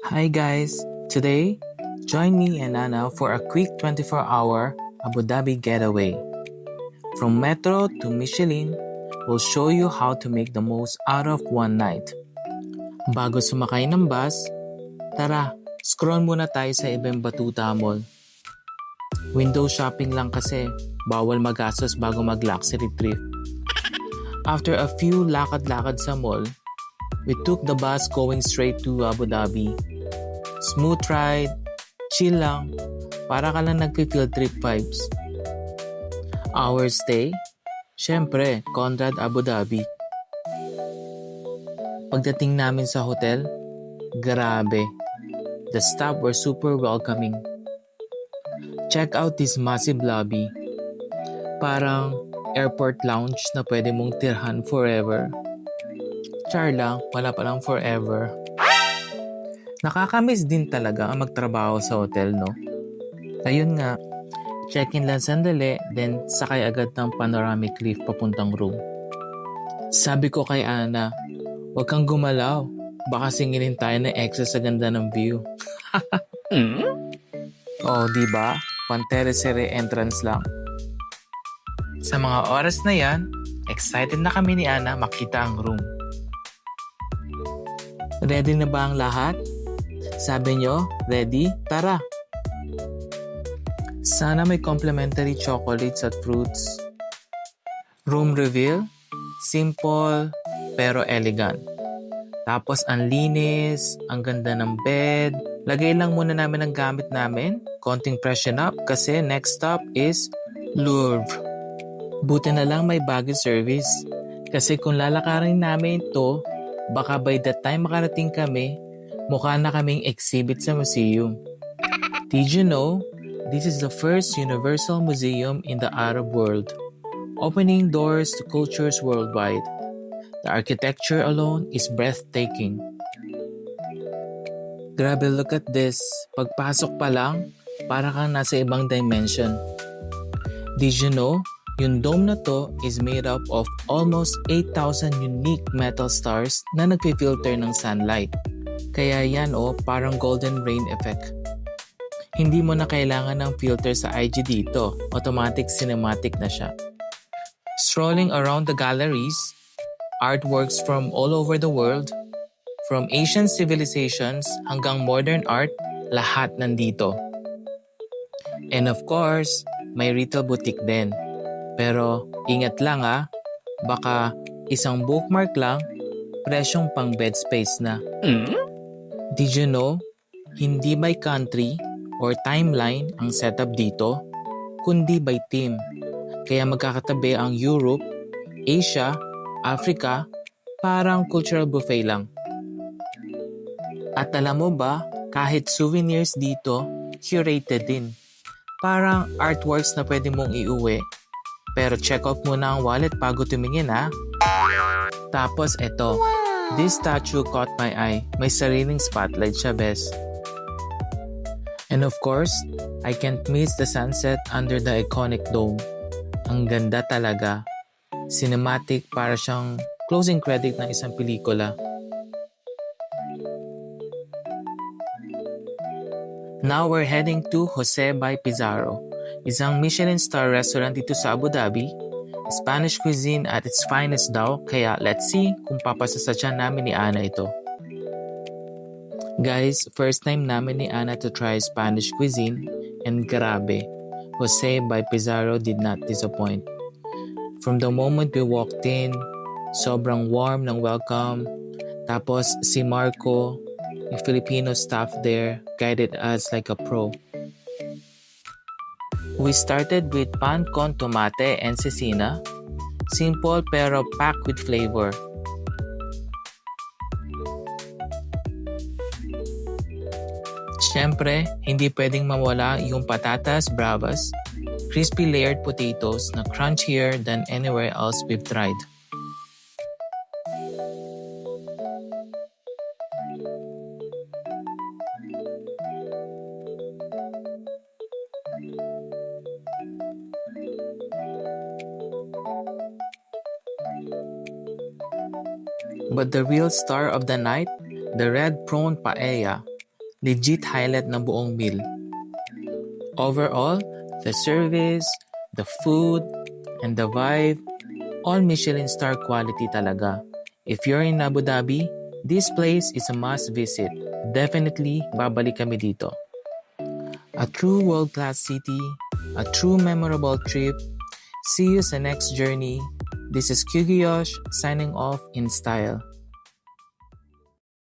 Hi guys! Today, join me and Anna for a quick 24-hour Abu Dhabi getaway. From Metro to Michelin, we'll show you how to make the most out of one night. Bago sumakay ng bus, tara, scroll muna tayo sa ibang Batuta Mall. Window shopping lang kasi, bawal magastos bago mag-luxury trip. After a few lakad-lakad sa mall, we took the bus going straight to Abu Dhabi. Smooth ride, chill lang, para ka lang nagpi-field trip vibes. Our stay? Syempre, Conrad Abu Dhabi. Pagdating namin sa hotel, grabe. The staff were super welcoming. Check out this massive lobby. Parang airport lounge na pwede mong tirhan forever. Char lang, wala palang forever. Nakakamiss din talaga ang magtrabaho sa hotel, no? Ayun nga, check-in lang sandali, then sakay agad ng panoramic lift papuntang room. Sabi ko kay Ana, huwag kang gumalaw. Baka singilin tayo ng extra sa ganda ng view. Oh, diba? Panteresere entrance lang. Sa mga oras na yan, excited na kami ni Ana makita ang room. Ready na ba ang lahat? Sabi nyo, ready? Tara! Sana may complimentary chocolates at fruits. Room reveal? Simple, pero elegant. Tapos ang linis, ang ganda ng bed. Lagay lang muna namin ang gamit namin. Konting freshen up kasi next stop is Louvre. Buti na lang may baggage service. Kasi kung lalakarin namin ito, baka by the time makarating kami, mukha na kaming exhibit sa museum. Did you know, this is the first universal museum in the Arab world, opening doors to cultures worldwide. The architecture alone is breathtaking. Grabe, look at this. Pagpasok pa lang, para kang nasa ibang dimension. Did you know, yung dome na to is made up of almost 8,000 unique metal stars na nagpi-filter ng sunlight. Kaya yan parang golden rain effect. Hindi mo na kailangan ng filter sa IG dito. Automatic cinematic na siya. Strolling around the galleries, artworks from all over the world, from ancient civilizations hanggang modern art, lahat nandito. And of course, may retail boutique din. Pero ingat lang baka isang bookmark lang, presyong pang bed space na. Did you know, hindi by country or timeline ang setup dito, kundi by team. Kaya magkakatabi ang Europe, Asia, Africa, parang cultural buffet lang. At alam mo ba, kahit souvenirs dito, curated din. Parang artworks na pwede mong iuwi. Pero check out muna ang wallet bago tumingin Tapos eto, this statue caught my eye. May sariling spotlight siya, bes. And of course, I can't miss the sunset under the iconic dome. Ang ganda talaga. Cinematic, para siyang closing credit ng isang pelikula. Now we're heading to Jose by Pizarro, isang Michelin star restaurant dito sa Abu Dhabi. Spanish cuisine at its finest daw, kaya let's see kung papasasadyan namin ni Ana ito. Guys, first time namin ni Ana to try Spanish cuisine, and grabe, Jose by Pizarro did not disappoint. From the moment we walked in, sobrang warm ng welcome. Tapos si Marco, yung Filipino staff there, guided us like a pro. We started with pan con tomate and cecina. Simple pero packed with flavor. Siyempre, hindi pwedeng mawala yung patatas bravas, crispy layered potatoes na crunchier than anywhere else we've tried. But the real star of the night, the red prawn paella, legit highlight ng buong meal. Overall, the service, the food, and the vibe, all Michelin star quality talaga. If you're in Abu Dhabi, this place is a must visit. Definitely, babalik kami dito. A true world-class city, a true memorable trip. See you sa next journey. This is Kyugiyosh signing off in style.